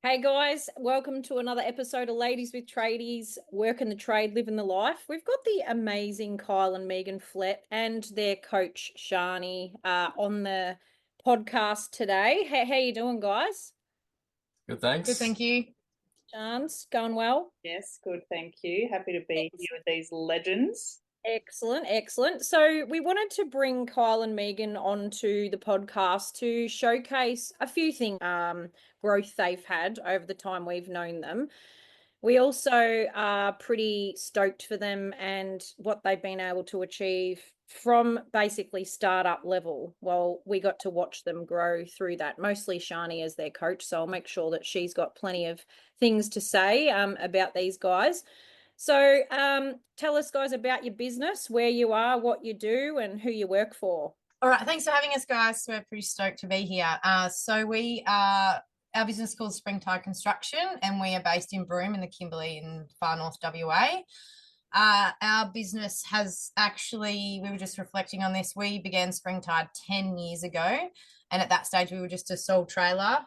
Hey guys, welcome to another episode of Ladies with Tradies, Workin the Trade, Livin the Life. We've got the amazing Kyle and Megan Flett and their coach Shani on the podcast today. How you doing, guys? Good, thanks. Good, thank you. Chance, going well? Yes, good, thank you. Happy to be here with these legends. Excellent. So we wanted to bring Kyle and Megan onto the podcast to showcase a few things, growth they've had over the time we've known them. We also are pretty stoked for them and what they've been able to achieve from basically startup level. Well, we got to watch them grow through that, mostly Shani as their coach. So I'll make sure that she's got plenty of things to say about these guys. So tell us, guys, about your business, where you are, what you do, and who you work for. All right, thanks for having us, guys. We're pretty stoked to be here. Our business is called Springtide Construction, and we are based in Broome in the Kimberley in far north WA. Our business has actually, we were just reflecting on this, we began Springtide 10 years ago, and at that stage we were just a sole trader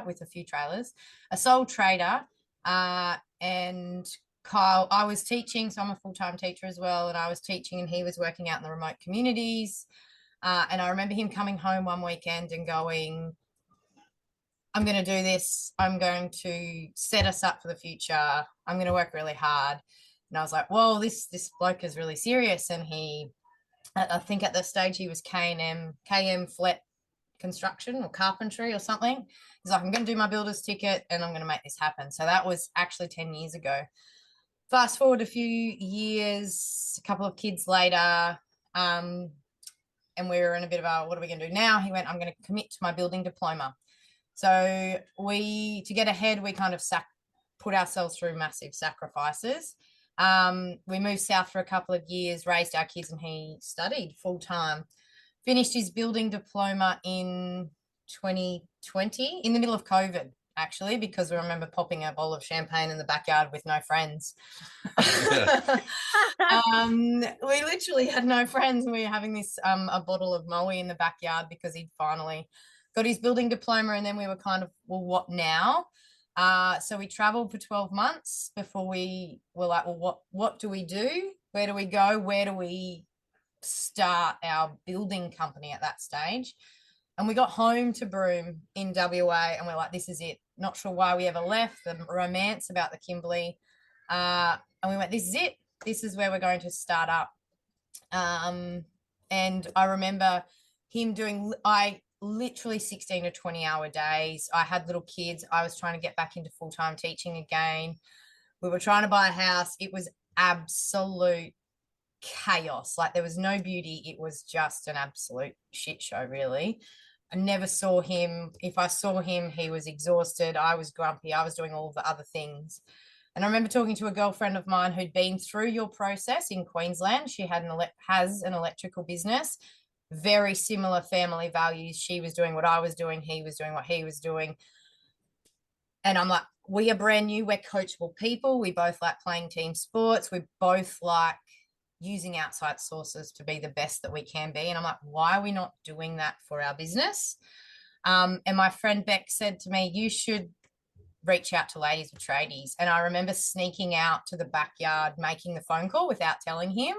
with a few trailers, a sole trader. And Kyle, I was teaching, so I'm a full-time teacher as well, and I was teaching and he was working out in the remote communities. And I remember him coming home one weekend and going, I'm going to do this. I'm going to set us up for the future. I'm going to work really hard. And I was like, whoa, this bloke is really serious. And I think at the stage he was KM Flett construction or carpentry or something. He's like, I'm going to do my builder's ticket and I'm going to make this happen. So that was actually 10 years ago. Fast forward a few years, a couple of kids later, and we were in a bit of a, what are we going to do now? He went, I'm going to commit to my building diploma. So to get ahead, we kind of put ourselves through massive sacrifices. We moved south for a couple of years, raised our kids, and he studied full time. Finished his building diploma in 2020, in the middle of COVID, actually, because we remember popping a bowl of champagne in the backyard with no friends. We literally had no friends, and we were having this a bottle of Moe in the backyard because he'd finally got his building diploma, and then we were kind of, well, what now? So we traveled for 12 months before we were like, well, what do we do? Where do we go? Where do we start our building company at that stage? And we got home to Broome in WA, and we're like, this is it. Not sure why we ever left, the romance about the Kimberley. And we went, this is it. This is where we're going to start up. And I remember him I literally 16 to 20 hour days. I had little kids. I was trying to get back into full-time teaching again. We were trying to buy a house. It was absolute chaos. Like, there was no beauty. It was just an absolute shit show, really. I never saw him. If I saw him, he was exhausted. I was grumpy. I was doing all the other things. And I remember talking to a girlfriend of mine who'd been through your process in Queensland. She has an electrical business, very similar family values. She was doing what I was doing. He was doing what he was doing. And I'm like, we are brand new. We're coachable people. We both like playing team sports. We both like using outside sources to be the best that we can be. And I'm like, why are we not doing that for our business? And my friend Beck said to me, you should reach out to Ladies with Tradies. And I remember sneaking out to the backyard, making the phone call without telling him,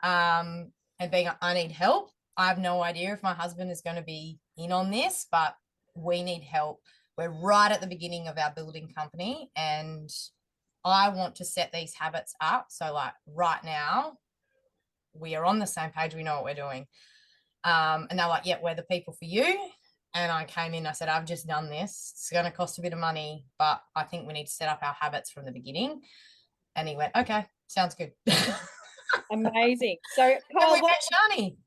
and being like, I need help. I have no idea if my husband is going to be in on this, but we need help. We're right at the beginning of our building company, and I want to set these habits up. So like right now, we are on the same page. We know what we're doing. And they're like, yeah, we're the people for you. And I came in, I said, I've just done this. It's going to cost a bit of money, but I think we need to set up our habits from the beginning. And he went, okay, sounds good. Amazing. So Kyle, we met Shani.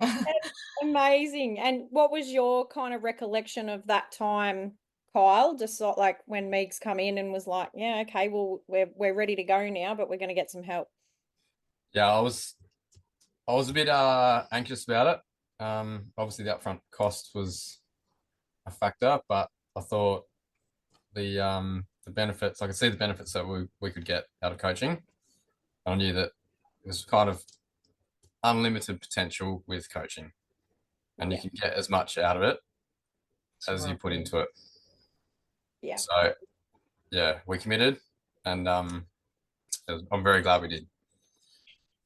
Amazing. And what was your kind of recollection of that time, Kyle? Just like when Meg's come in and was like, yeah, okay, well, we're ready to go now, but we're going to get some help. Yeah, I was a bit anxious about it. Obviously the upfront cost was a factor, but I thought the benefits, I could see the benefits that we could get out of coaching. I knew that it was kind of unlimited potential with coaching, and you can get as much out of it as you put into it. Yeah. So yeah, we committed, and I'm very glad we did.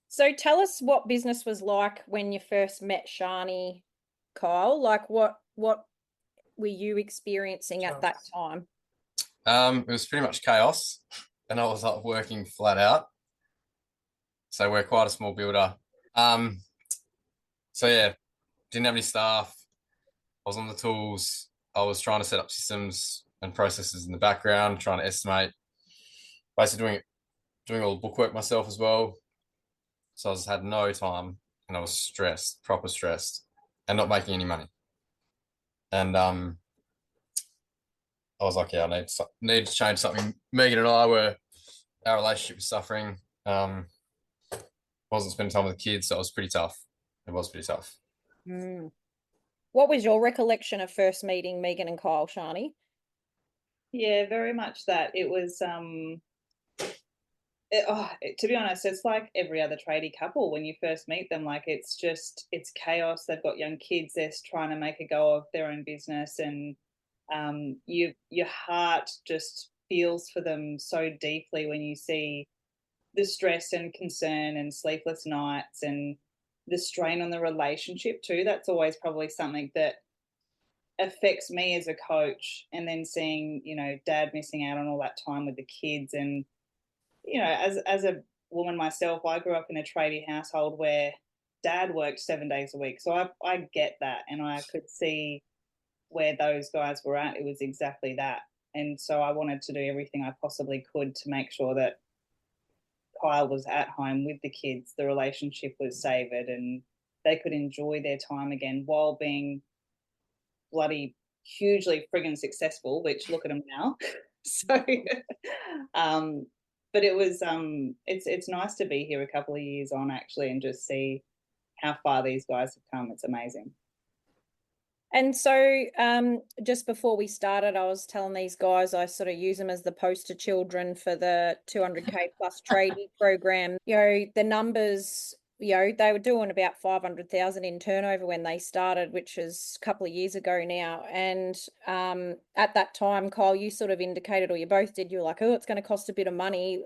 So tell us what business was like when you first met Shani, Kyle. Like what were you experiencing at that time? It was pretty much chaos, and I was like working flat out. So we're quite a small builder. So yeah, didn't have any staff. I was on the tools. I was trying to set up systems and processes in the background, trying to estimate. Basically doing all the bookwork myself as well. So I just had no time, and I was stressed, proper stressed, and not making any money. And I was like, yeah, I need to change something. Megan and I were, our relationship was suffering. Wasn't spending time with the kids, so it was pretty tough. It was pretty tough. Mm. What was your recollection of first meeting Megan and Kyle, Shani? Yeah, very much that. It was to be honest, it's like every other tradie couple when you first meet them. Like it's chaos. They've got young kids. They're trying to make a go of their own business, and your heart just feels for them so deeply when you see the stress and concern and sleepless nights and the strain on the relationship too. That's always probably something that affects me as a coach. And then seeing, dad missing out on all that time with the kids, and as a woman myself, I grew up in a tradie household where dad worked 7 days a week. So I get that, and I could see where those guys were at. It was exactly that. And so I wanted to do everything I possibly could to make sure that Kyle was at home with the kids, the relationship was savored, and they could enjoy their time again while being bloody hugely friggin' successful, which look at them now. So but it was it's nice to be here a couple of years on actually and just see how far these guys have come. It's amazing. And so just before we started, I was telling these guys I sort of use them as the poster children for the 200K plus tradie program. The numbers, they were doing about 500,000 in turnover when they started, which is a couple of years ago now. And at that time, Kyle, you sort of indicated, or you both did, you were like, oh, it's going to cost a bit of money.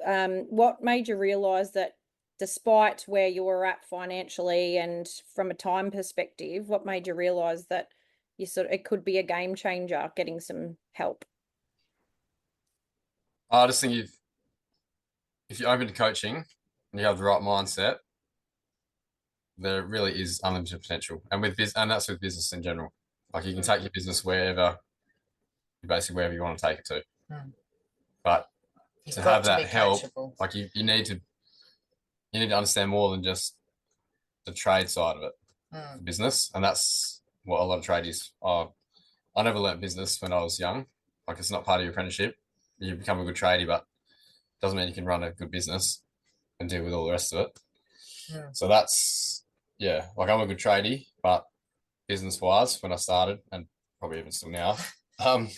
What made you realize that despite where you were at financially and from a time perspective, what made you realize that it could be a game changer getting some help? I just think if you're open to coaching and you have the right mindset, there really is unlimited potential. And and that's with business in general. Like you can take your business wherever you want to take it to. But to have that help, like you need to understand more than just the trade side of it, the business. And that's what a lot of tradies are. I never learnt business when I was young. Like it's not part of your apprenticeship. You become a good tradie, but it doesn't mean you can run a good business and deal with all the rest of it. So that's, like I'm a good tradie, but business-wise, when I started, and probably even still now, I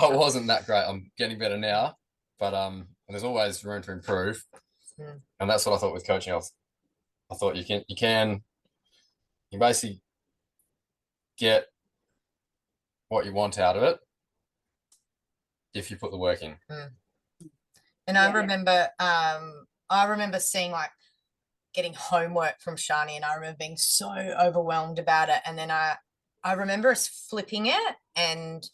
wasn't that great. I'm getting better now, but there's always room to improve. And that's what I thought with coaching. I thought you can basically get what you want out of it if you put the work in. And I remember seeing like getting homework from Shani, and I remember being so overwhelmed about it. And then I remember us flipping it and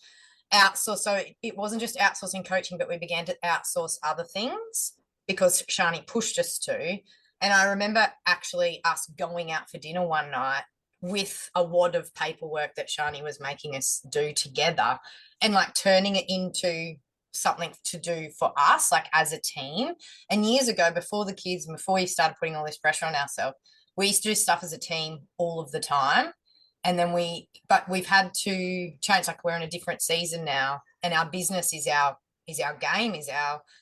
outsource. So it wasn't just outsourcing coaching, but we began to outsource other things because Shani pushed us to. And I remember actually us going out for dinner one night with a wad of paperwork that Shani was making us do together, and like turning it into something to do for us, like as a team. And years ago, before the kids, before we started putting all this pressure on ourselves, we used to do stuff as a team all of the time. And then we've had to change. Like we're in a different season now, and our business is our game,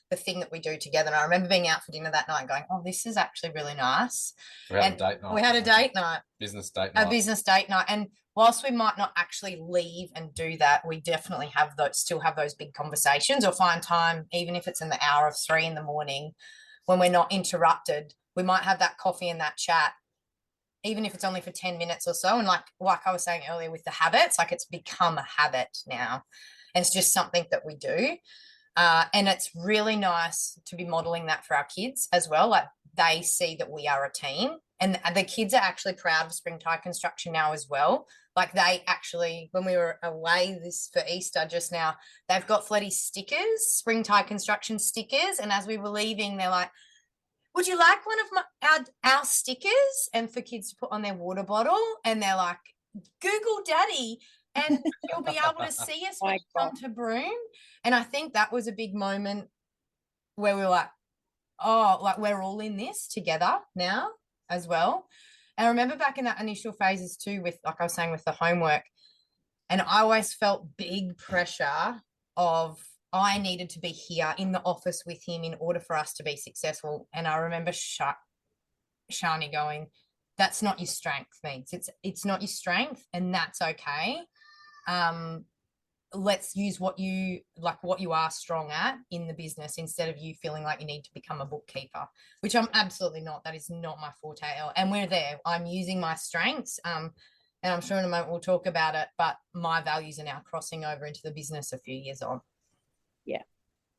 the thing that we do together. And I remember being out for dinner that night and going, oh, this is actually really nice. We had a date night. We had a date night. Business date night. A business date night. And whilst we might not actually leave and do that, we definitely still have those big conversations, or find time, even if it's in the hour of 3 a.m, when we're not interrupted, we might have that coffee and that chat, even if it's only for 10 minutes or so. And like I was saying earlier with the habits, like it's become a habit now. And it's just something that we do. And it's really nice to be modeling that for our kids as well. Like they see that we are a team, and the kids are actually proud of spring tie construction now as well. Like they actually, when we were away this for Easter just now, they've got Fletty stickers, spring tie construction stickers. And as we were leaving, they're like, would you like one of our stickers? And for kids to put on their water bottle, and they're like, Google Daddy, and you'll be able to see us when you come to Broome. And I think that was a big moment where we were like, oh, like we're all in this together now as well. And I remember back in that initial phases too, with, like I was saying, with the homework, and I always felt big pressure of I needed to be here in the office with him in order for us to be successful. And I remember Shani going, that's not your strength, Megs. It's not your strength, and that's okay. Let's use what you are strong at in the business, instead of you feeling like you need to become a bookkeeper, which I'm absolutely not. That is not my forte. And we're there. I'm using my strengths. And I'm sure in a moment we'll talk about it, but my values are now crossing over into the business a few years on. Yeah.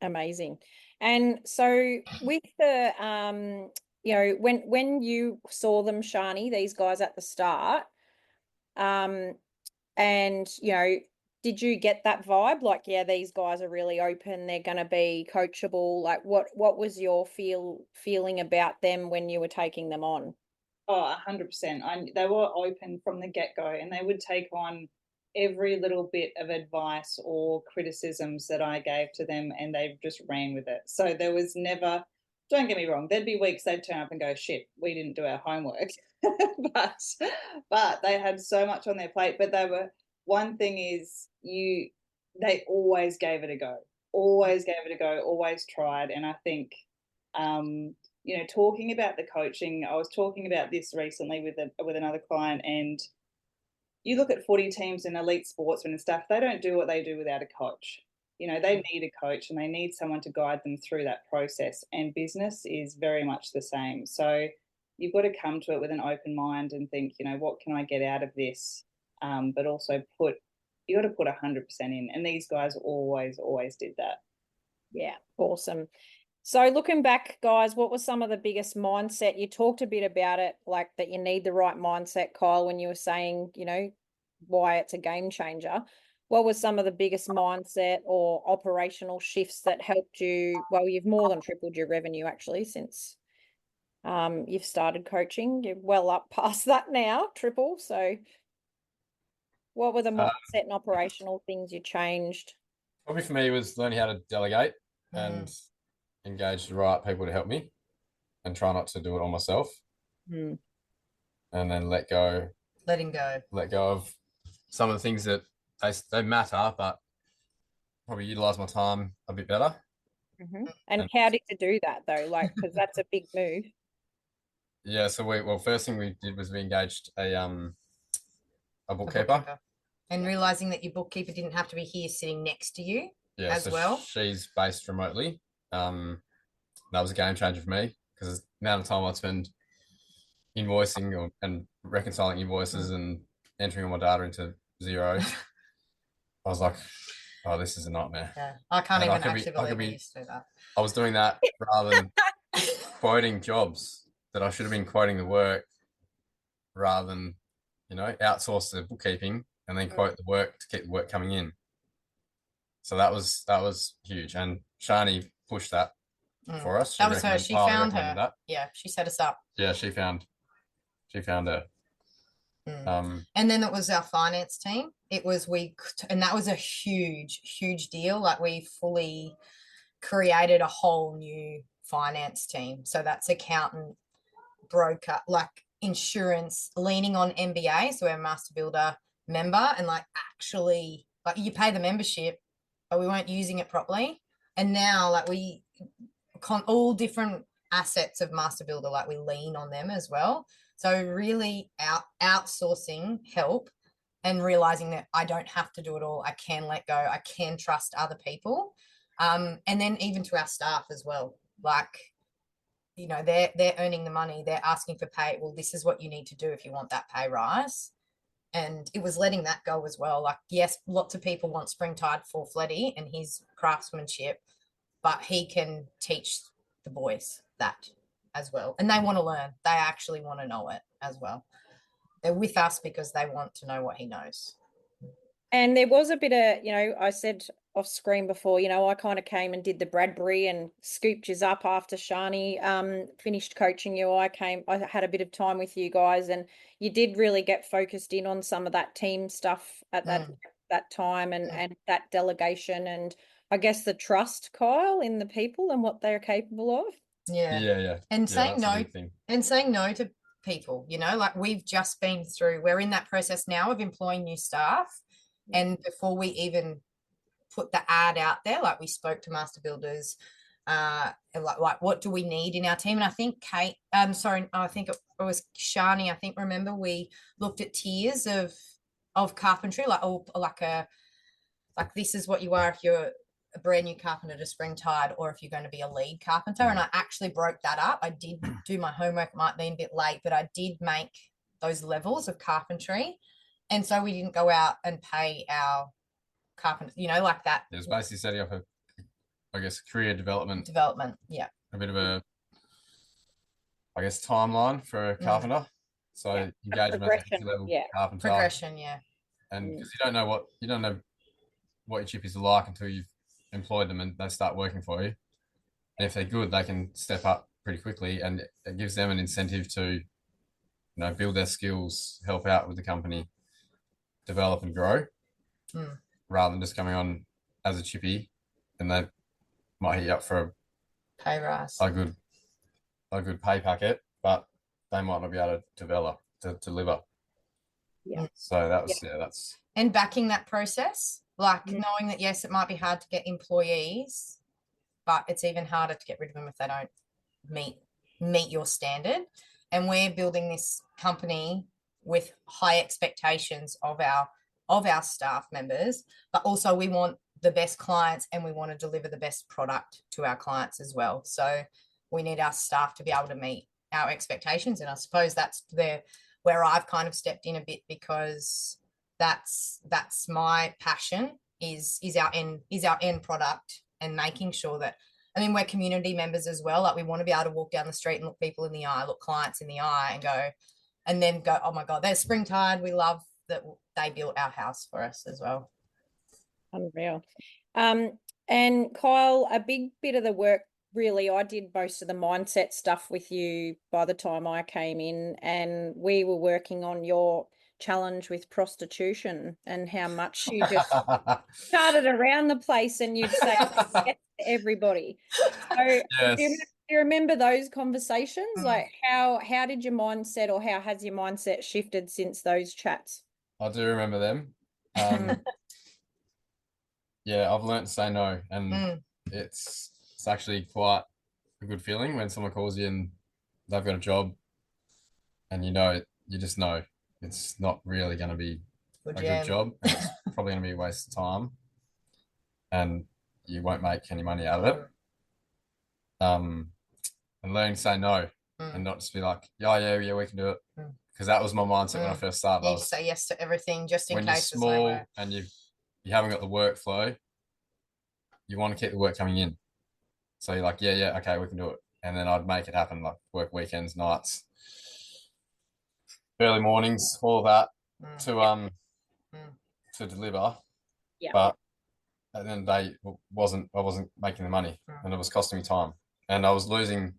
Amazing. And so with the, you know, when you saw them, Shani, these guys at the start, and, you know, did you get that vibe? Like, yeah, these guys are really open. They're going to be coachable. Like, what was your feeling about them when you were taking them on? Oh, 100%. They were open from the get-go, and they would take on every little bit of advice or criticisms that I gave to them, and they just ran with it. So there was never, don't get me wrong, there'd be weeks they'd turn up and go, shit, we didn't do our homework. but they had so much on their plate. But they were, one thing is, they always gave it a go, always tried. And I think, you know, talking about the coaching, I was talking about this recently with another client, and you look at footy teams and elite sportsmen and stuff, they don't do what they do without a coach. You know, they need a coach, and they need someone to guide them through that process. And business is very much the same. So you've got to come to it with an open mind and think, you know, what can I get out of this? But also you got to put 100% in. And these guys always did that. Yeah, awesome. So looking back, guys, what was some of the biggest mindset? You talked a bit about it, like that you need the right mindset, Kyle, when you were saying, you know, why it's a game changer. What was some of the biggest mindset or operational shifts that helped you? Well, you've more than tripled your revenue actually since you've started coaching. You're well up past that now, triple. So what were the mindset and operational things you changed? Probably for me was learning how to delegate and engage the right people to help me, and try not to do it all myself. And then let go of some of the things that they matter, but probably utilize my time a bit better. And how did you do that though? Like, because that's a big move. Yeah, so first thing we did was we engaged a bookkeeper. And realizing that your bookkeeper didn't have to be here sitting next to you well. She's based remotely. That was a game changer for me, because the amount of time I'd spend invoicing and reconciling invoices and entering all my data into Xero, I was like, oh, this is a nightmare. Yeah, I can't even actually believe we used to do that. I was doing that rather than quoting jobs that I should have been quoting the work, rather than, you know, outsource the bookkeeping and then quote the work to keep the work coming in. So that was huge, and Shani pushed that for us. That was her. She found her. That. Yeah, she set us up. Yeah, she found her. And then it was our finance team. That was a huge deal. Like, we fully created a whole new finance team. So that's accountant, broker, like insurance, leaning on MBA. So we're a Master Builder member, and like actually, like, you pay the membership, but we weren't using it properly. And now, like, we all different assets of Master Builder, like, we lean on them as well. So really outsourcing help, and realizing that I don't have to do it all. I can let go. I can trust other people. And then even to our staff as well. Like, you know, they're earning the money. They're asking for pay. Well, this is what you need to do if you want that pay rise. And it was letting that go as well. Like, yes, lots of people want spring tide for Fletty and his craftsmanship, but he can teach the boys that as well. And they want to learn. They actually want to know it as well. They're with us because they want to know what he knows. And there was a bit of, I said off screen before, I kind of came and did the Bradbury and scooped you up after Shani finished coaching you. I had a bit of time with you guys, and you did really get focused in on some of that team stuff at that time, and that delegation, and I guess the trust, Kyle, in the people and what they're capable of. Yeah. And saying that's a no, big thing. and saying no to people, like we've just been through, we're in that process now of employing new staff. And before we even put the ad out there, like we spoke to master builders, like what do we need in our team? And I think I think it was Shani. I think, remember, we looked at tiers of carpentry, like this is what you are if you're a brand new carpenter to spring tide, or if you're going to be a lead carpenter. And I actually broke that up. I did do my homework. It might be a bit late, but I did make those levels of carpentry. And so we didn't go out and pay our carpenter, like that. It was basically setting up career development. Yeah. A bit of a, timeline for a carpenter. So engagement as a level carpenter. Progression, yeah. And because you don't know what your chippies are like until you've employed them and they start working for you. And if they're good, they can step up pretty quickly, and it gives them an incentive to, build their skills, help out with the company, develop and grow, rather than just coming on as a chippy, and they might hit you up for a pay rise, a good pay packet, but they might not be able to develop to deliver. Yeah. So that's and backing that process, like knowing that yes, it might be hard to get employees, but it's even harder to get rid of them if they don't meet your standard. And we're building this company with high expectations of our staff members, but also we want the best clients and we want to deliver the best product to our clients as well. So we need our staff to be able to meet our expectations. And I suppose that's where I've kind of stepped in a bit, because that's my passion is our end product, and making sure that, we're community members as well. Like, we want to be able to walk down the street and look people in the eye, look clients in the eye, and then go, oh my God, there's springtide. We love that they built our house for us as well. Unreal. And Kyle, a big bit of the work, really, I did most of the mindset stuff with you by the time I came in, and we were working on your challenge with prostitution and how much you just started around the place and you'd say yes to everybody. So yes. do you remember those conversations? Like, how did your mindset, or how has your mindset shifted since those chats? I do remember them. Yeah, I've learned to say no, and it's actually quite a good feeling when someone calls you and they've got a job, and you just know it's not really going to be a good job, and it's probably going to be a waste of time, and you won't make any money out of it. And learning to say no, and not just be like, yeah, we can do it, because that was my mindset when I first started. You say yes to everything just in case. When you're small and you haven't got the workflow, you want to keep the work coming in. So you're like, yeah, okay, we can do it. And then I'd make it happen, like work weekends, nights, early mornings, all of that to deliver. Yeah. But at the end of the day, I wasn't making the money, and it was costing me time, and I was losing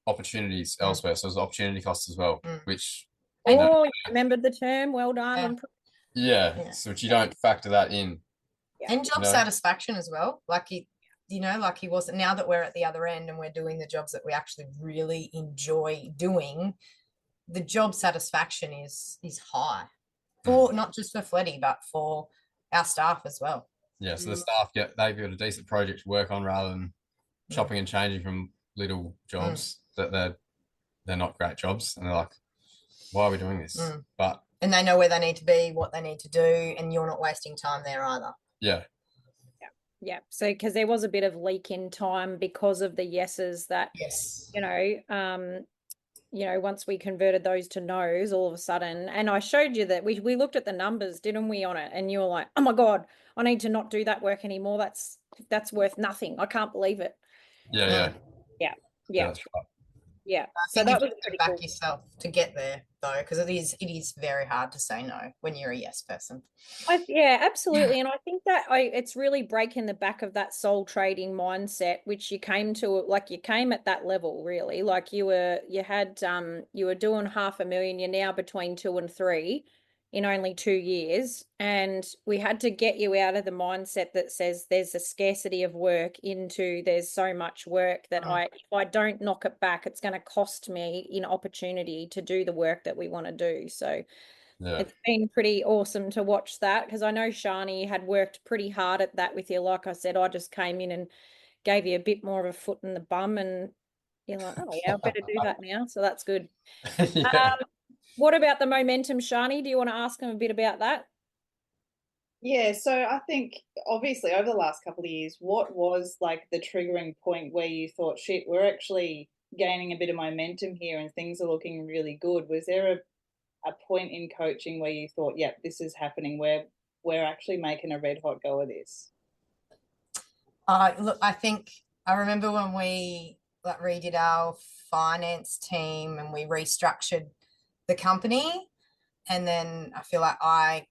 opportunities elsewhere. So it was opportunity costs as well, which you remembered the term. Well done. So which you don't factor that in. And job satisfaction as well. Like he wasn't. Now that we're at the other end and we're doing the jobs that we actually really enjoy doing, the job satisfaction is high, for not just for Fletty, but for our staff as well. Yeah, so the staff they've got a decent project to work on, rather than chopping and changing from little jobs that they're not great jobs, and they're like, why are we doing this? And they know where they need to be, what they need to do, and you're not wasting time there either. Yeah. So because there was a bit of leak in time because of the yeses that you know, once we converted those to no's all of a sudden, and I showed you that we looked at the numbers, didn't we, on it? And you were like, oh my God, I need to not do that work anymore. That's worth nothing. I can't believe it. Yeah, Mm. Yeah. that's right. Yeah. I So think that you've was got to pretty back cool. yourself to get there, though, because it is very hard to say no when you're a yes person. Yeah, absolutely. And I think that it's really breaking the back of that soul trading mindset, which you came to, like you came at that level, really. Like you were doing 500,000, you're now between 2 and 3 in only 2 years. And we had to get you out of the mindset that says there's a scarcity of work into there's so much work that if I don't knock it back, it's going to cost me in opportunity to do the work that we want to do. So Yeah. it's been pretty awesome to watch that, because I know Shani had worked pretty hard at that with you. Like I said, I just came in and gave you a bit more of a foot in the bum, and you're like, oh yeah, I better do that now. So that's good. Yeah. What about the momentum, Shani? Do you want to ask him a bit about that? Yeah, so I think obviously over the last couple of years, what was like the triggering point where you thought, shit, we're actually gaining a bit of momentum here and things are looking really good? Was there a point in coaching where you thought, yep, this is happening, where we're actually making a red hot go of this? Look, I think I remember when we redid our finance team and we restructured the company, and then I feel like I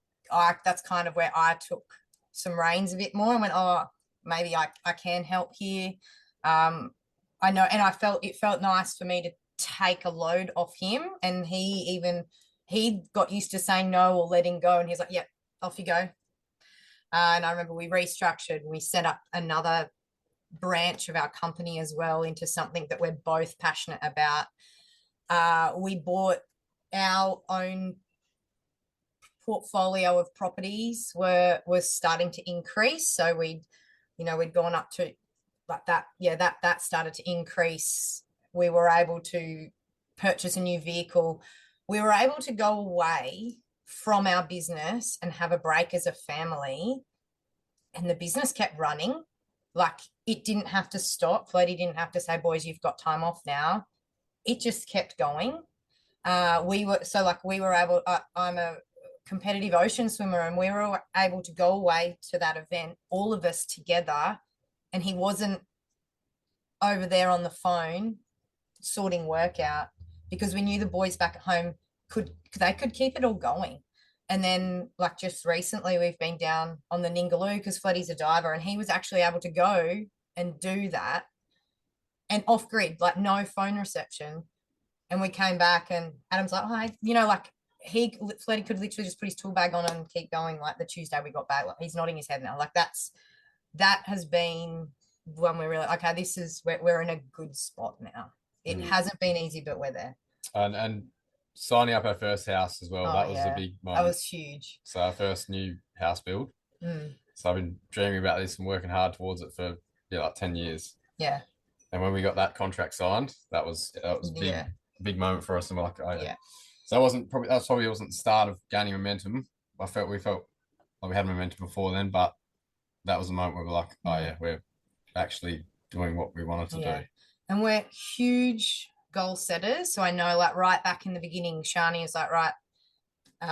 that's kind of where I took some reins a bit more and went, oh, maybe I can help here. I know, and it felt nice for me to take a load off him, and he got used to saying no or letting go, and he's like, yep, off you go. And I remember we restructured and we set up another branch of our company as well into something that we're both passionate about. We bought our own portfolio of properties was starting to increase. So we'd gone up to like that. Yeah, that started to increase. We were able to purchase a new vehicle. We were able to go away from our business and have a break as a family. And the business kept running. Like it didn't have to stop. Fletty didn't have to say, boys, you've got time off now. It just kept going. We were able, I'm a competitive ocean swimmer, and we were able to go away to that event, all of us together. And he wasn't over there on the phone sorting work out, because we knew the boys back at home could keep it all going. And then like just recently we've been down on the Ningaloo because Fletty's a diver, and he was actually able to go and do that and off grid, like no phone reception. And we came back and Adam's like, hi, like Fletty could literally just put his tool bag on and keep going. Like the Tuesday we got back, like he's nodding his head now. Like that has been when we're really, okay, this is, we're in a good spot now. It hasn't been easy, but we're there. And signing up our first house as well, that was a big moment. That was huge. So our first new house build. So I've been dreaming about this and working hard towards it for like 10 years. Yeah. And when we got that contract signed, that was a big moment for us. And we're like, oh yeah. So that probably wasn't the start of gaining momentum. We felt like we had momentum before then, but that was the moment where we're like, oh yeah, we're actually doing what we wanted to do. And we're huge goal setters. So I know like right back in the beginning, Shani was like, right,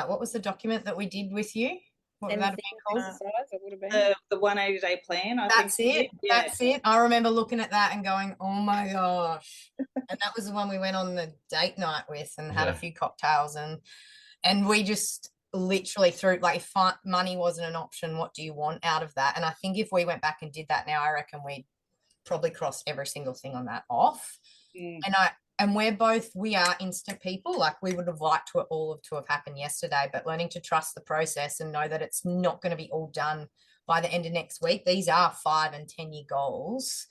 what was the document that we did with you? What would that have been called? It would have been the 180-day plan. That's it. I remember looking at that and going, oh my gosh. And that was the one we went on the date night with and had a few cocktails, and we just literally threw, like, if money wasn't an option, what do you want out of that? And I think if we went back and did that now, I reckon we'd probably cross every single thing on that off. And we are instant people. Like we would have liked to have happened yesterday, but learning to trust the process and know that it's not going to be all done by the end of next week. These are 5 and 10 year goals,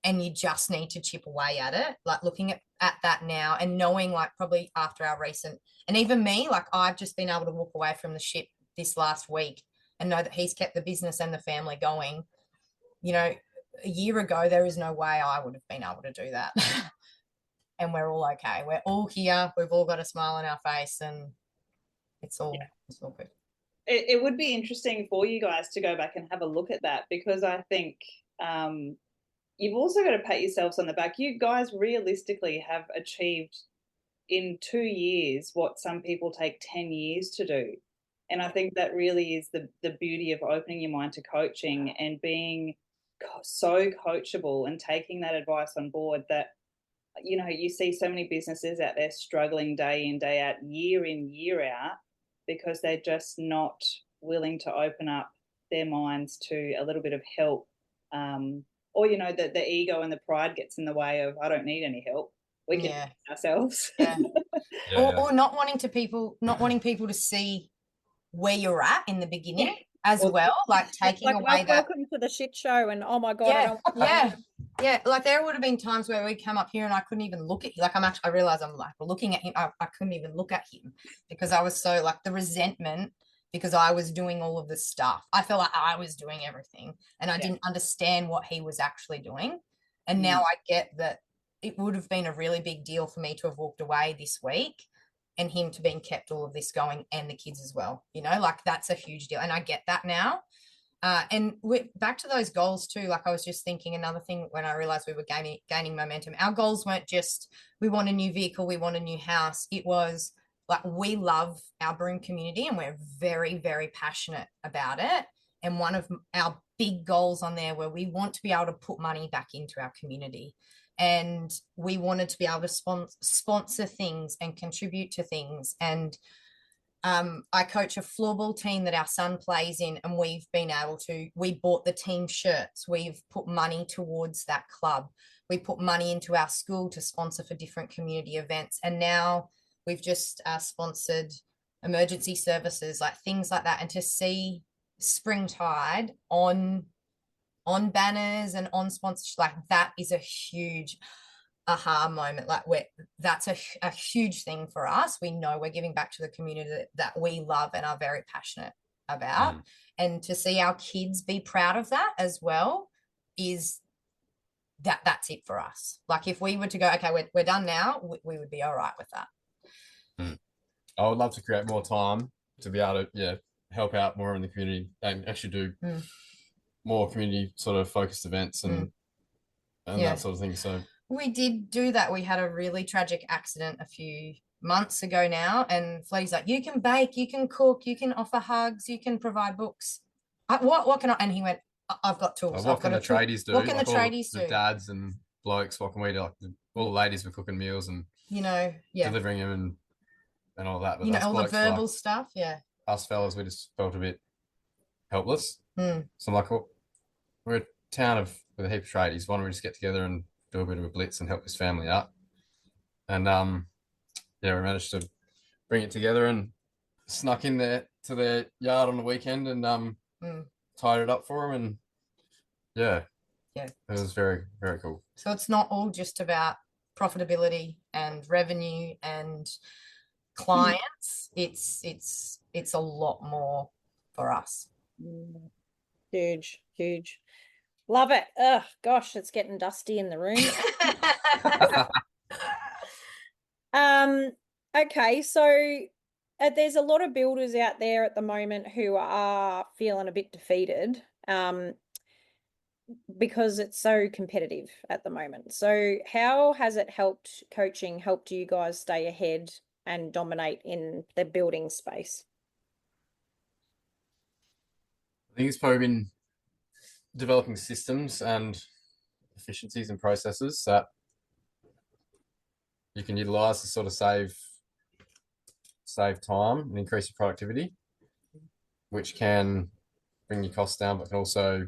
and you just need to chip away at it. Like looking at that now and knowing, like, probably after our recent, and even me, like I've just been able to walk away from the ship this last week and know that he's kept the business and the family going. A year ago, there is no way I would have been able to do that. And we're all okay. We're all here. We've all got a smile on our face, and it's all good. It would be interesting for you guys to go back and have a look at that, because I think you've also got to pat yourselves on the back. You guys realistically have achieved in 2 years what some people take 10 years to do. And I think that really is the beauty of opening your mind to coaching and being so coachable and taking that advice on board, that you see so many businesses out there struggling day in, day out, year in, year out, because they're just not willing to open up their minds to a little bit of help. Or, the ego and the pride gets in the way of, I don't need any help. We can help ourselves. Yeah. Yeah. Or not wanting people to see where you're at in the beginning as well, like taking away that. Welcome to the shit show, and oh my god, I don't want yeah. Like there would have been times where we come up here and I couldn't even look at you. Like I realized I'm like looking at him. I couldn't even look at him because I was so like the resentment, because I was doing all of this stuff. I felt like I was doing everything and I didn't understand what he was actually doing. And now I get that it would have been a really big deal for me to have walked away this week and him to being kept all of this going, and the kids as well, like that's a huge deal. And I get that now. And back to those goals too, like I was just thinking another thing when I realized we were gaining momentum. Our goals weren't just we want a new vehicle, we want a new house. It was like we love our Broome community and we're very, very passionate about it. And one of our big goals on there where we want to be able to put money back into our community. And we wanted to be able to sponsor things and contribute to things. And I coach a floorball team that our son plays in, and we bought the team shirts. We've put money towards that club. We put money into our school to sponsor for different community events. And now we've just sponsored emergency services, like things like that. And to see Springtide on banners and on sponsorship, like that is a huge aha moment. Like that's a huge thing for us. We know we're giving back to the community that we love and are very passionate about. And to see our kids be proud of that as well is that's it for us. Like if we were to go, okay, we're done now, we would be all right with that. I would love to create more time to be able to help out more in the community and actually do more community sort of focused events and that sort of thing. So we did do that. We had a really tragic accident a few months ago now, and Fletty's like, you can bake, you can cook, you can offer hugs, you can provide books. What can I? And he went, I've got tools. What can the tradies do? What can the tradies do? The dads and blokes, what can we do? Like all the ladies were cooking meals and delivering them and all that. But all the verbal stuff. Yeah. Us fellas, we just felt a bit helpless. So I'm like, well, we're a town with a heap of tradies. Why don't we just get together and do a bit of a blitz and help this family out? And we managed to bring it together and snuck in there to their yard on the weekend and tied it up for them. And it was very, very cool. So it's not all just about profitability and revenue and clients. It's a lot more for us. Huge. Love it. Oh gosh, it's getting dusty in the room. Okay, so there's a lot of builders out there at the moment who are feeling a bit defeated because it's so competitive at the moment. So how has it helped you guys stay ahead and dominate in the building space? I think it's probably been developing systems and efficiencies and processes that you can utilize to sort of save time and increase your productivity, which can bring your costs down, but can also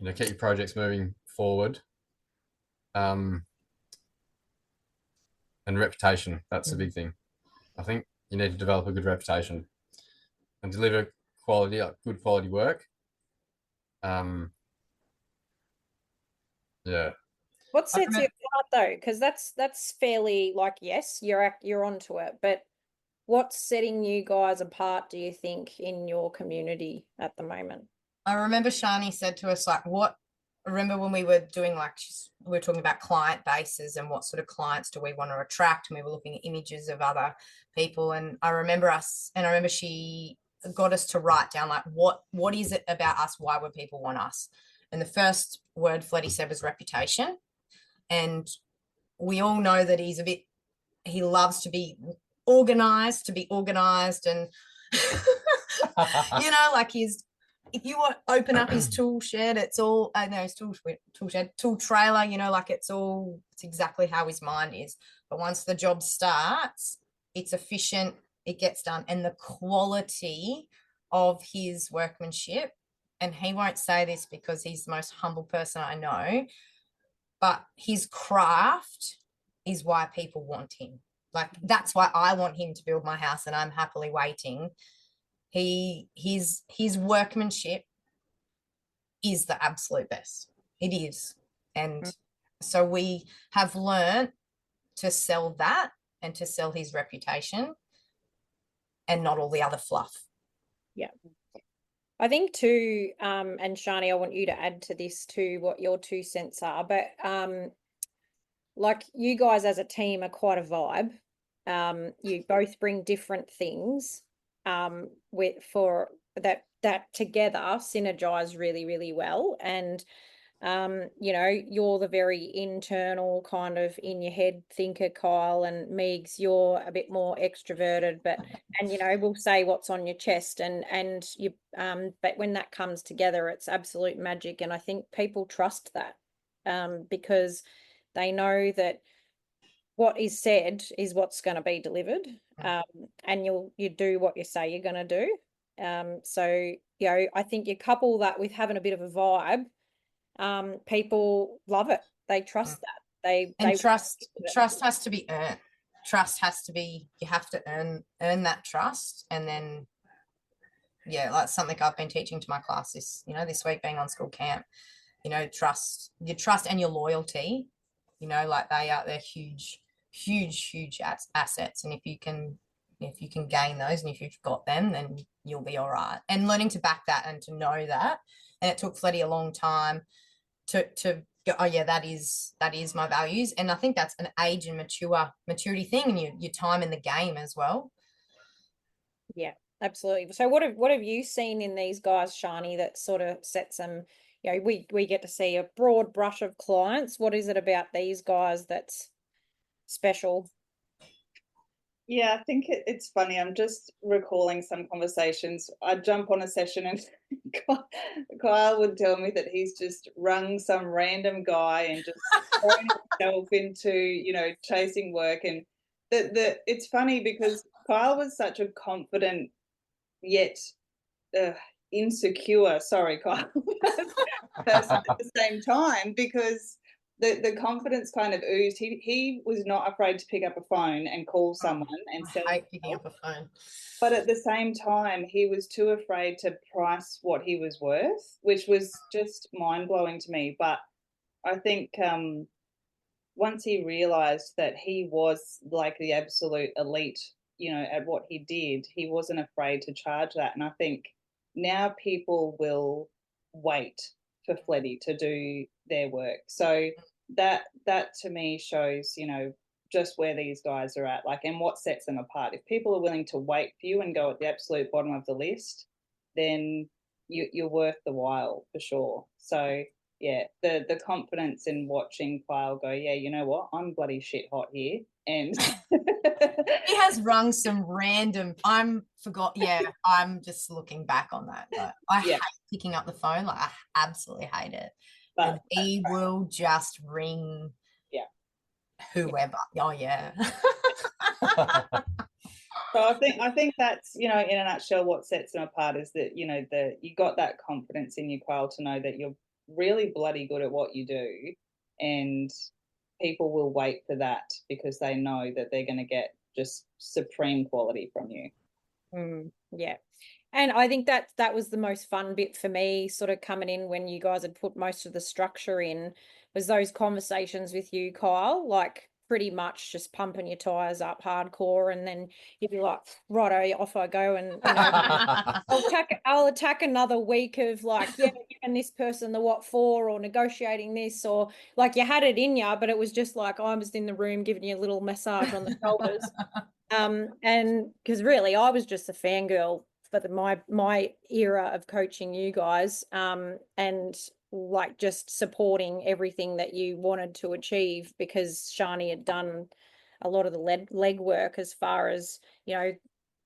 keep your projects moving forward. And reputation, that's the big thing. I think you need to develop a good reputation and deliver good quality work. What sets you apart though? Because that's fairly like, yes, you're onto it, but what's setting you guys apart, do you think, in your community at the moment? I remember Shani said to us, like, remember when we were doing we were talking about client bases and what sort of clients do we want to attract, and we were looking at images of other people, and I remember she got us to write down like what is it about us, why would people want us? And the first word Fletty said was reputation. And we all know that he loves to be organized and like if you want to open up his tool shed, it's all his tool shed, tool trailer, like it's exactly how his mind is. But once the job starts, it's efficient, it gets done. And the quality of his workmanship, and he won't say this because he's the most humble person I know, but his craft is why people want him. Like, that's why I want him to build my house and I'm happily waiting. His workmanship is the absolute best. It is. And so we have learned to sell that and to sell his reputation and not all the other fluff. Yeah. I think too, and Shani, I want you to add to this too, what your 2 cents are, but like you guys as a team are quite a vibe. You both bring different things for that together synergize really, really well. And you're the very internal kind of in your head thinker, Kyle, and Megs, you're a bit more extroverted, and we'll say what's on your chest, and you but when that comes together, it's absolute magic. And I think people trust that because they know that what is said is what's going to be delivered, and you do what you say you're going to do. So I think you couple that with having a bit of a vibe. People love it. They trust that. Trust has to be earned. Trust has to be, you have to earn that trust. And then like something I've been teaching to my class this week, being on school camp, your trust and your loyalty, like they're huge assets. And if you can gain those, and if you've got them, then you'll be all right. And learning to back that and to know that. And it took Fletty a long time to go, oh yeah, that is my values. And I think that's an age and maturity thing, and your time in the game as well. Yeah, absolutely. So what have you seen in these guys, Shani, that sort of sets them, we get to see a broad brush of clients. What is it about these guys that's special? Yeah, I think it's funny. I'm just recalling some conversations. I'd jump on a session and Kyle would tell me that he's just rung some random guy and just thrown himself into, chasing work. And it's funny because Kyle was such a confident yet insecure, sorry, Kyle, person at the same time, because the confidence kind of oozed. He was not afraid to pick up a phone and call someone and sell. I hate picking up a phone. But at the same time, he was too afraid to price what he was worth, which was just mind-blowing to me. But I think once he realized that he was like the absolute elite, at what he did, he wasn't afraid to charge that. And I think now people will wait for Fletty to do their work. So that to me shows, just where these guys are at, like, and what sets them apart. If people are willing to wait for you and go at the absolute bottom of the list, then you're worth the while for sure. So yeah, the confidence in watching Kyle go, yeah, you know what, I'm bloody shit hot here. And he has rung some random, I'm just looking back on that, but I hate picking up the phone. Like, I absolutely hate it. But and he will just ring whoever. Oh yeah. So I think that's, in a nutshell, what sets them apart is that, you got that confidence in you, Kyle, to know that you're really bloody good at what you do, and people will wait for that because they know that they're going to get just supreme quality from you. Yeah. And I think that was the most fun bit for me, sort of coming in when you guys had put most of the structure in, was those conversations with you, Kyle, like pretty much just pumping your tires up hardcore, and then you'd be like, righto, off I go, and I'll attack another week of like, giving this person the what for, or negotiating this, or like you had it in you, but it was just like I was in the room giving you a little massage on the shoulders. And because really I was just a fangirl for my era of coaching you guys, and like just supporting everything that you wanted to achieve, because Shani had done a lot of the legwork as far as,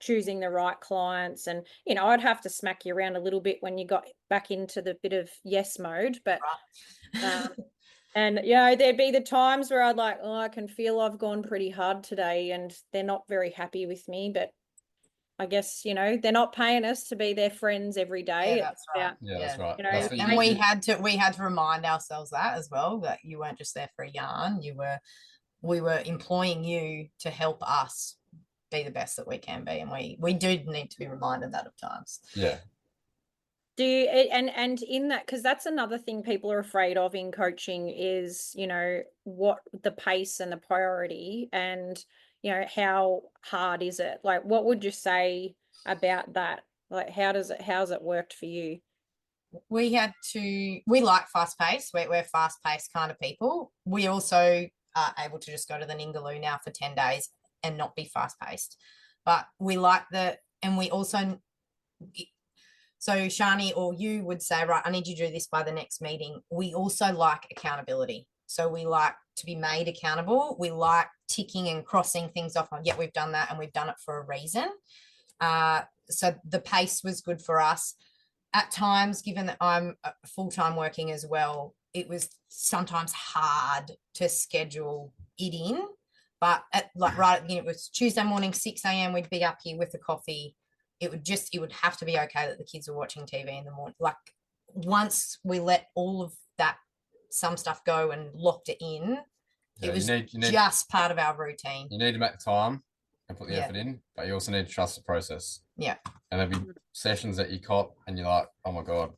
choosing the right clients. And, I'd have to smack you around a little bit when you got back into the bit of yes mode. But, and, there'd be the times where I'd like, oh, I can feel I've gone pretty hard today, and they're not very happy with me. But I guess, they're not paying us to be their friends every day. Yeah, that's right. That's right. That's and we had to remind ourselves that as well, that you weren't just there for a yarn. We were employing you to help us be the best that we can be, and we do need to be reminded that of times. Yeah. Do you, and in that, because that's another thing people are afraid of in coaching is, what the pace and the priority, and how hard is it? Like, what would you say about that? Like, how's it worked for you? We like fast pace. We're fast paced kind of people. We also are able to just go to the Ningaloo now for 10 days and not be fast paced. But we like and we also, so Shani or you would say, right, I need you to do this by the next meeting. We also like accountability. So we like to be made accountable. We like ticking and crossing things off on, yeah, we've done that and we've done it for a reason. So the pace was good for us. At times, given that I'm full-time working as well, it was sometimes hard to schedule it in. But right at the beginning, it was Tuesday morning, 6 a.m. We'd be up here with a coffee. It would have to be okay that the kids were watching TV in the morning. Like, once we let all of that, some stuff go and locked it in, it was just part of our routine. You need to make the time and put the effort in, but you also need to trust the process. Yeah. And there'll be sessions that you cop and you're like, oh my God,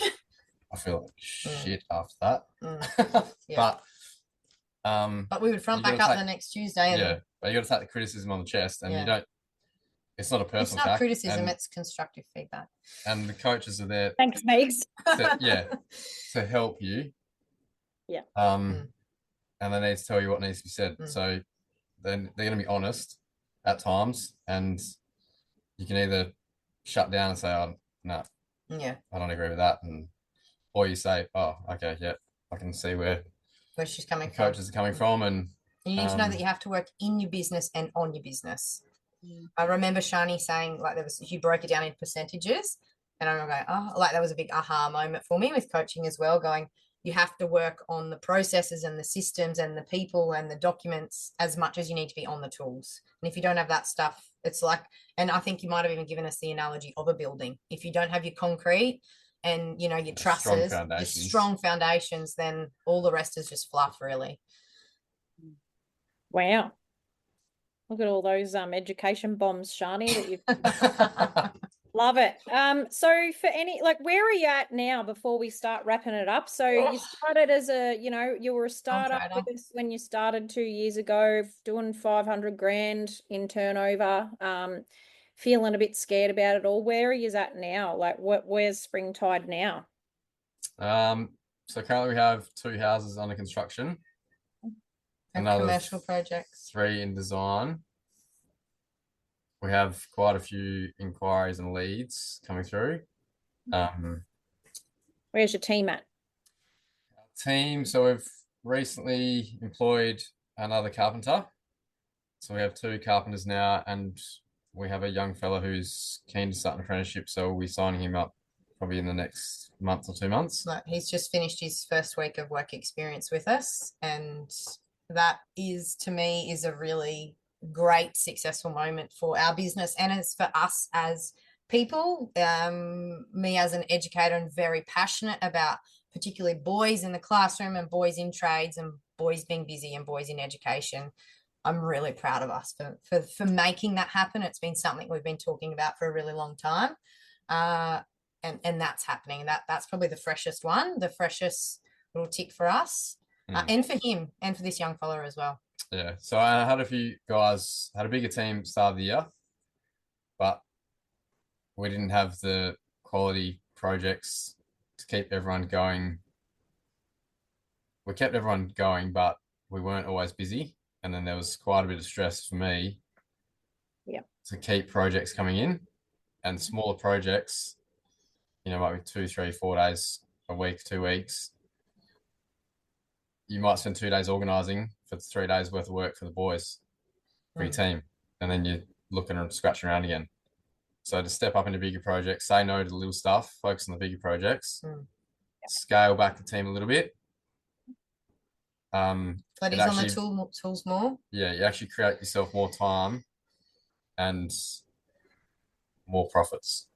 I feel like shit after that. Yeah. But we would front back up the next Tuesday. But you got to take the criticism on the chest, and you don't. It's not a personal. It's not attack, criticism; it's constructive feedback. And the coaches are there. Thanks, Megs. To help you. Yeah. And they need to tell you what needs to be said. So then they're going to be honest at times, and you can either shut down and say, "Oh, no, I don't agree with that," or you say, "Oh, okay, yeah, I can see where she's coming from. Coaches are coming from," and you need to know that you have to work in your business and on your business. I remember Shani saying, like, you broke it down in percentages, and I'm going, oh, like, that was a big aha moment for me with coaching as well, going, you have to work on the processes and the systems and the people and the documents as much as you need to be on the tools. And if you don't have that stuff, it's like, and I think you might have even given us the analogy of a building. If you don't have your concrete and, your trusses, your strong foundations, then all the rest is just fluff, really. Wow. Look at all those education bombs, Shani, that you've love it. So for where are you at now before we start wrapping it up? So you started as you were a startup with us when you started 2 years ago, doing 500 grand in turnover, feeling a bit scared about it all. Where are you at now? Like, where's Springtide now? So currently we have 2 houses under construction. Another commercial projects, 3 in design. We have quite a few inquiries and leads coming through. Where's your team at? So we've recently employed another carpenter. So we have 2 carpenters now, and we have a young fella who's keen to start an apprenticeship. So we'll be signing him up probably in the next month or 2 months. He's just finished his first week of work experience with us, and that to me is a really great successful moment for our business, and it's for us as people. Me as an educator, and very passionate about particularly boys in the classroom and boys in trades and boys being busy and boys in education. I'm really proud of us for making that happen. It's been something we've been talking about for a really long time, and that's happening. That's probably the freshest little tick for us. And for him and for this young fella as well. Yeah. So I had a few guys, had a bigger team start of the year, but we didn't have the quality projects to keep everyone going. We kept everyone going, but we weren't always busy. And then there was quite a bit of stress for me to keep projects coming in, and smaller projects, might be 2, 3, 4 days a week, 2 weeks, you might spend 2 days organizing for 3 days worth of work for the boys, for your team, and then you're looking and scratching around again. So to step up into bigger projects, say no to the little stuff, focus on the bigger projects, scale back the team a little bit. But he's on the tools more. Yeah, you actually create yourself more time and more profits.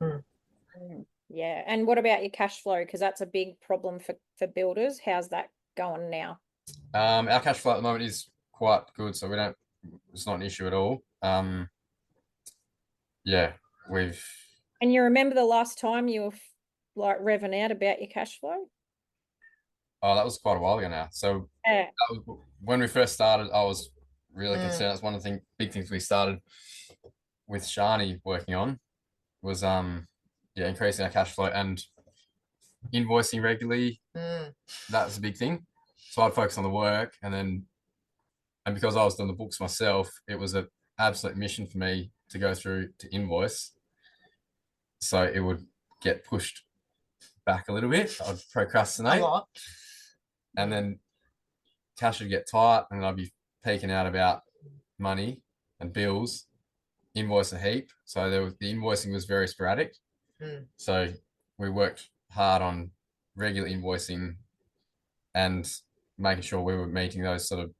Yeah. And what about your cash flow? Because that's a big problem for builders. How's that going now? Our cash flow at the moment is quite good, so it's not an issue at all. Yeah, and you remember the last time you were like revving out about your cash flow? Oh, that was quite a while ago now. So when we first started, I was really concerned. That's one of the big things we started with Shani working on was increasing our cash flow and invoicing regularly. That was a big thing. So I'd focus on the work, and because I was doing the books myself, it was an absolute mission for me to go through to invoice. So it would get pushed back a little bit. I'd procrastinate a lot, and then cash would get tight, and I'd be peeking out about money and bills, invoice a heap. So the invoicing was very sporadic. So we worked hard on regular invoicing and making sure we were meeting those sort of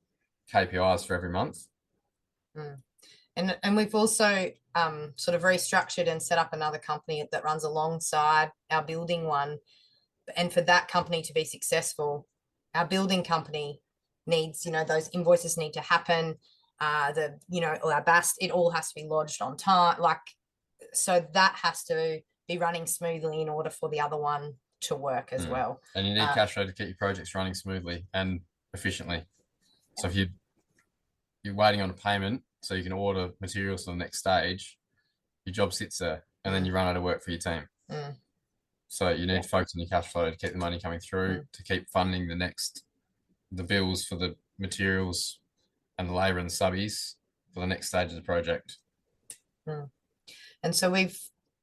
KPIs for every month. And we've also sort of restructured and set up another company that runs alongside our building one. And for that company to be successful, our building company needs, those invoices need to happen. Our BAST, it all has to be lodged on time. So that has to be running smoothly in order for the other one to work as well. And you need cash flow to keep your projects running smoothly and efficiently. So if you're waiting on a payment so you can order materials for the next stage, your job sits there, and then you run out of work for your team. So you need to focus on your cash flow to keep the money coming through, to keep funding the bills for the materials and the labour and the subbies for the next stage of the project. And so we've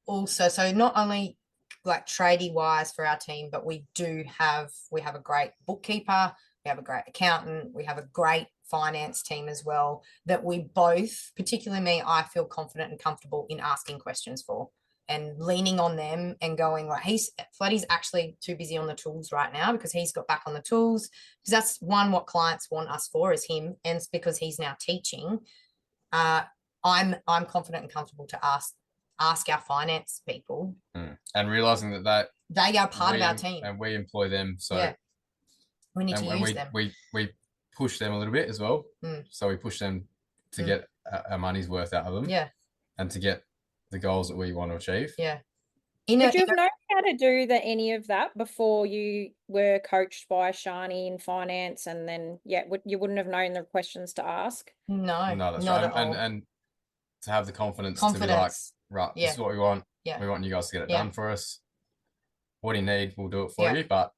also, so not only like tradie wise for our team, but we have a great bookkeeper, we have a great accountant, we have a great finance team as well, that we both, particularly me, I feel confident and comfortable in asking questions for and leaning on them and going, like, Fletty's actually too busy on the tools right now because he's got back on the tools, because that's what clients want us for, is him, and it's because he's now teaching. I'm confident and comfortable to ask our finance people, and realizing that they are part of our team and we employ them, so we need to use them. We push them a little bit as well. So we push them to get our money's worth out of them, and to get the goals that we want to achieve. Did you know how to do any of that before you were coached by Shani in finance, and then you wouldn't have known the questions to ask? No, that's not right. at all. And to have the confidence to be like, right, this is what we want. We want you guys to get it done for us. What do you need? We'll do it for you, but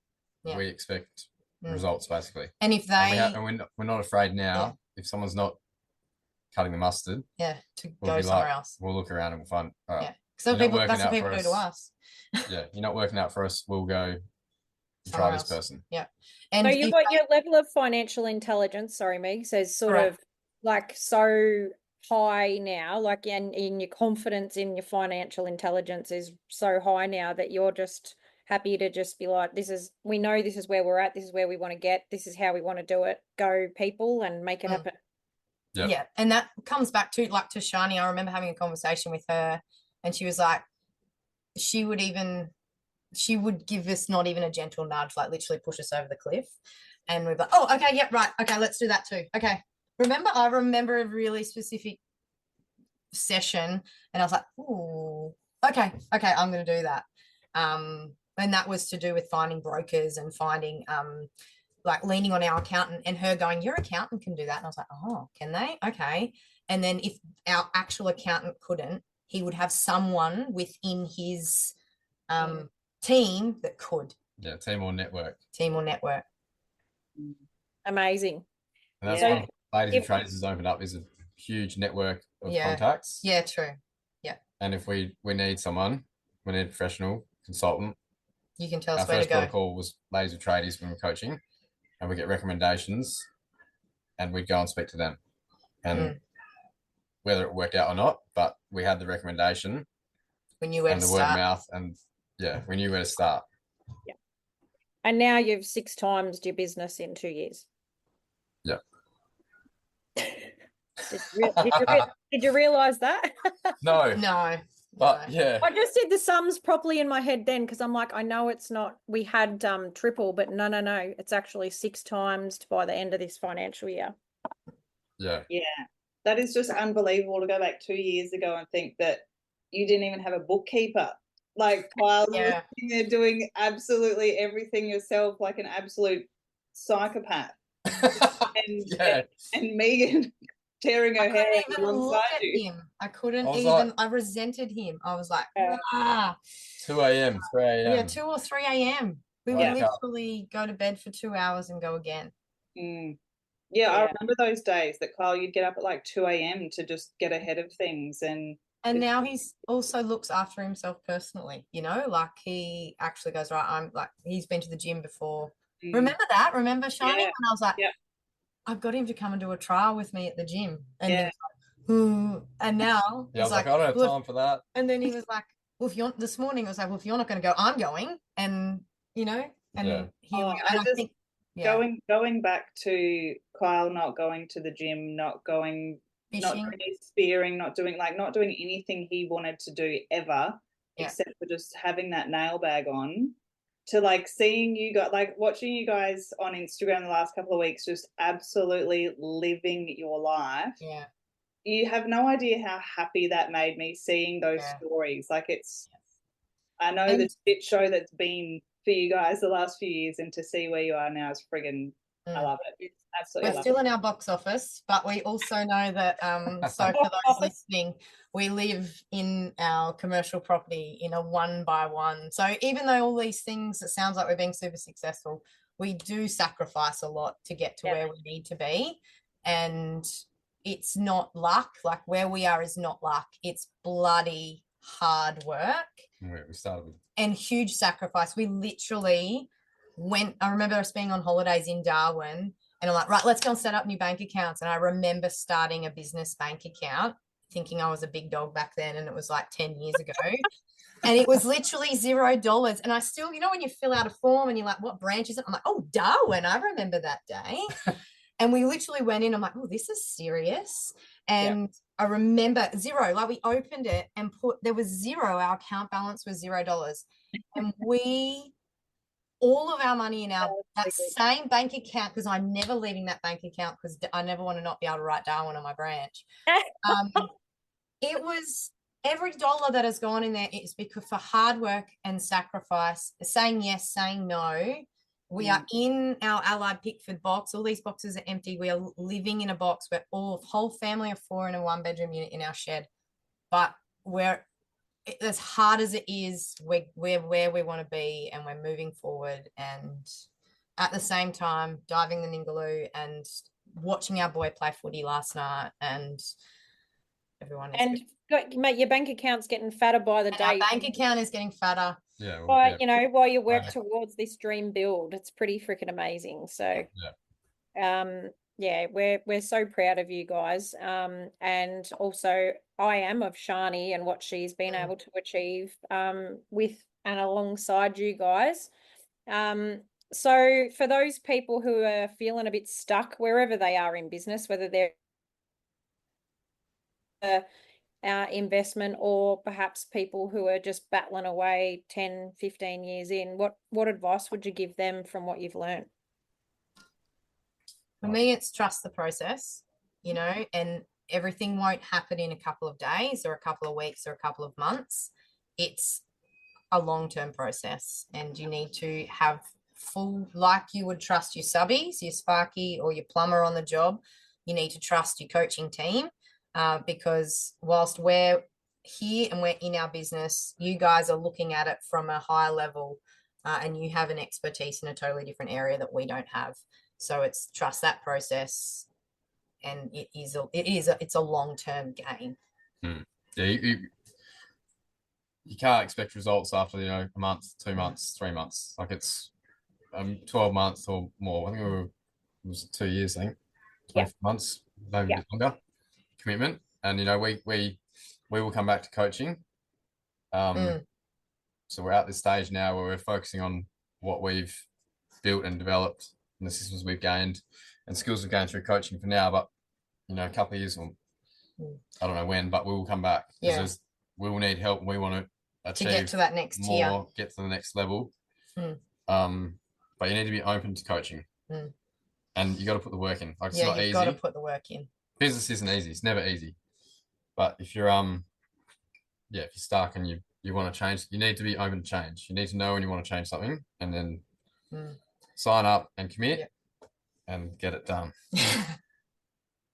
we expect results, basically. And if we're not afraid now, if someone's not cutting the mustard, to go somewhere else. We'll look around and we'll find, all right, that's what people do to us. You're not working out for us, we'll go try this person. And so your level of financial intelligence, sorry Meg, says sort of like so high now, like in your confidence in your financial intelligence is so high now that you're just happy to just be like, we know this is where we're at, this is where we want to get, this is how we want to do it, go people and make it happen. And that comes back to to Shani. I remember having a conversation with her, and she was like, she would give us not even a gentle nudge, like literally push us over the cliff, and we're like, oh, okay, right, okay, let's do that too. Okay, I remember a really specific session, and I was like, oh, okay, I'm going to do that. And that was to do with finding brokers and finding like leaning on our accountant, and her going, your accountant can do that. And I was like, oh, can they? Okay. And then if our actual accountant couldn't, he would have someone within his team that could. Team or network. Amazing. And that's one Ladies and Tradies has opened up, is a huge network of contacts. True. And if we need someone, we need a professional consultant, You can tell our us where to first go. protocol was ladies with tradies when we're coaching, and we get recommendations, and we'd go and speak to them, and whether it worked out or not, but we had the recommendation. We knew where and to the word of start. mouth, and we knew where to start. Yeah. And now you've 6 times your business in 2 years. Yeah. Did you realize that? No. No. But no. yeah. I just did the sums properly in my head then, because I'm like, I know it's not, we had triple, but no, it's actually 6 times by the end of this financial year. Yeah. Yeah. That is just unbelievable to go back 2 years ago and think that you didn't even have a bookkeeper. Like, Kyle, you were sitting there doing absolutely everything yourself, like an absolute psychopath. And Megan tearing her hair I couldn't even look alongside at you. him. I couldn't I was even, like- I resented him. I was like, 2 a.m., 3 a.m. Yeah, 2 or 3 a.m. We would literally go to bed for 2 hours and go again. Yeah, I remember those days that Kyle, you'd get up at like 2 a.m. to just get ahead of things. And now he's also looks after himself personally, you know, like he actually goes, right, I'm like, he's been to the gym before. Remember that? Remember, Shani? Yeah. And I was like, I've got him to come and do a trial with me at the gym. And he was like, and now I was like, I don't have time for that. And then he was like, well, if you're this morning, I was like, well, if you're not going to go, I'm going. And, you know, and I think going back to Kyle not going to the gym, not doing any spearing, not doing anything he wanted to do ever, except for just having that nail bag on, to like seeing you guys, like watching you guys on Instagram the last couple of weeks, just absolutely living your life. Yeah. You have no idea how happy that made me, seeing those stories. Like, I know the shit show that's been for you guys the last few years, and to see where you are now is friggin', I love it. It's absolutely. We're still in our box office, but we also know that, so for those listening, we live in our commercial property in a 1-by-1. So even though all these things, it sounds like we're being super successful, we do sacrifice a lot to get to where we need to be. And it's not luck. Like, where we are is not luck. It's bloody hard work. We started with. And huge sacrifice. We literally went, I remember us being on holidays in Darwin, and I'm like, right, let's go and set up new bank accounts. And I remember starting a business bank account, thinking I was a big dog back then, and it was like 10 years ago. And it was literally $0. And I still, you know, when you fill out a form and you're like, what branch is it? I'm like, oh, Darwin, I remember that day. And we literally went in, I'm like, oh, this is serious. And I remember $0, like we opened it and there was 0, our account balance was $0. And all of our money in that same bank account, because I'm never leaving that bank account because I never want to not be able to write Darwin on my branch. It was every dollar that has gone in there is because for hard work and sacrifice, saying yes, saying no. We are in our Allied Pickford box. All these boxes are empty. We are living in a box where whole family of 4 in a 1-bedroom unit in our shed. But we're, as hard as it is, we're where we want to be, and we're moving forward. And at the same time, diving the Ningaloo and watching our boy play footy last night, and everyone is. And mate, your bank account's getting fatter by the day. Our bank account is getting fatter. Yeah. Well, you know, while you work towards this dream build, it's pretty freaking amazing. So, we're so proud of you guys. And also I am of Shani and what she's been able to achieve with and alongside you guys. So for those people who are feeling a bit stuck wherever they are in business, whether they're investment or perhaps people who are just battling away 10, 15 years in, what advice would you give them from what you've learned? For me, it's trust the process, you know, and everything won't happen in a couple of days or a couple of weeks or a couple of months. It's a long-term process, and you need to have like you would trust your subbies, your sparky or your plumber on the job, you need to trust your coaching team. Because whilst we're here and we're in our business, you guys are looking at it from a higher level, and you have an expertise in a totally different area that we don't have. So it's trust that process, and it's a long-term game. Yeah, you can't expect results after, a month, 2 months, 3 months. Like it's 12 months or more. I think it was 2 years, I think, 24 months, maybe a bit longer commitment. And, we will come back to coaching. So we're at this stage now where we're focusing on what we've built and developed and the systems we've gained and skills we've gained through coaching for now. But, a couple of years, I don't know when, but we will come back because we will need help and we want to achieve get to that next tier, get to the next level. But you need to be open to coaching and you got to put the work in. Like, it's not easy. You've got to put the work in. Business isn't easy. It's never easy. But if you're, if you're stuck and you want to change, you need to be open to change. You need to know when you want to change something and then sign up and commit and get it done.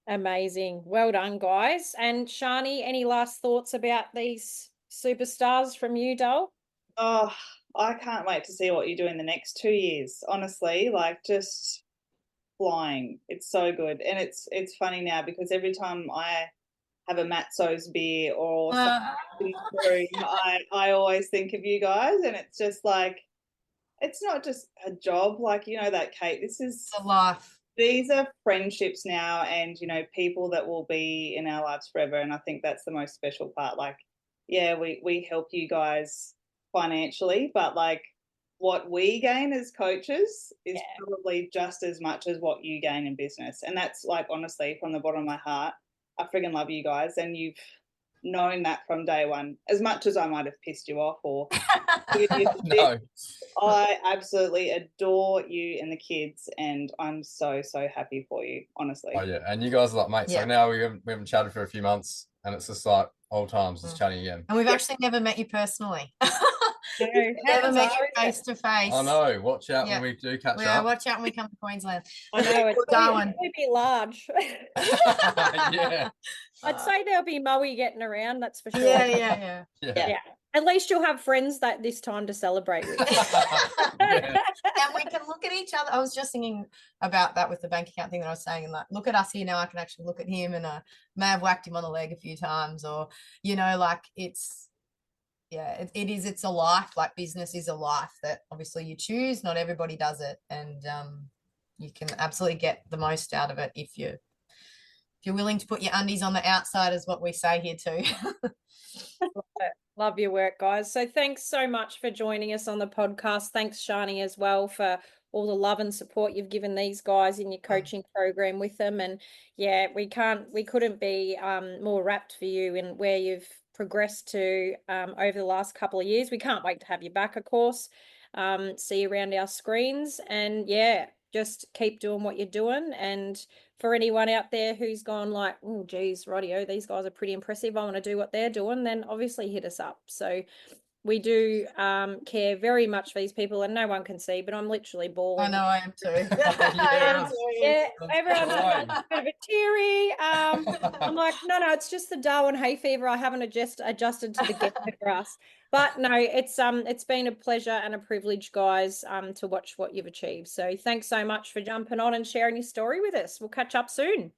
Amazing. Well done, guys. And Shani, any last thoughts about these superstars from you, Dole? Oh, I can't wait to see what you do in the next 2 years. Honestly, like just flying. It's so good. And it's funny now because every time I have a Matzo's beer or something, I always think of you guys, and it's just like, it's not just a job, like, that, Kate, this is a life. These are friendships now and, people that will be in our lives forever. And I think that's the most special part. Like, we help you guys financially, but like what we gain as coaches is probably just as much as what you gain in business. And that's like, honestly, from the bottom of my heart, I friggin' love you guys. And you've known that from day one, as much as I might have pissed you off or No. I absolutely adore you and the kids, and I'm so, so happy for you, honestly. Oh yeah, and you guys are like mates. So now we haven't chatted for a few months, and it's just like old times, just chatting again. And we've actually never met you personally. No, never met you face to face. I know. Watch out when we do catch up. Yeah, watch out when we come to Queensland. I know it's going to be large. Yeah. I'd say there'll be Moe getting around. That's for sure. Yeah. At least you'll have friends that this time to celebrate with. And we can look at each other. I was just thinking about that with the bank account thing that I was saying, and like, look at us here now. I can actually look at him, and I may have whacked him on the leg a few times, or like it's it's a life. Like business is a life that obviously you choose. Not everybody does it, and you can absolutely get the most out of it if you're willing to put your undies on the outside, is what we say here too. Love your work, guys. So thanks so much for joining us on the podcast. Thanks, Shani, as well, for all the love and support you've given these guys in your coaching program with them. And we couldn't be more wrapped for you in where you've progressed to over the last couple of years. We can't wait to have you back, of course. See you around our screens, and just keep doing what you're doing. And for anyone out there who's gone like, oh, geez, rightio, these guys are pretty impressive, I want to do what they're doing, then obviously hit us up. So we do care very much for these people, and no one can see, but I'm literally bawling. I know, I am too. Everyone's a bit of a teary. I'm like, no, it's just the Darwin hay fever. I haven't adjusted to the get for us. But no, it's been a pleasure and a privilege, guys, to watch what you've achieved. So thanks so much for jumping on and sharing your story with us. We'll catch up soon.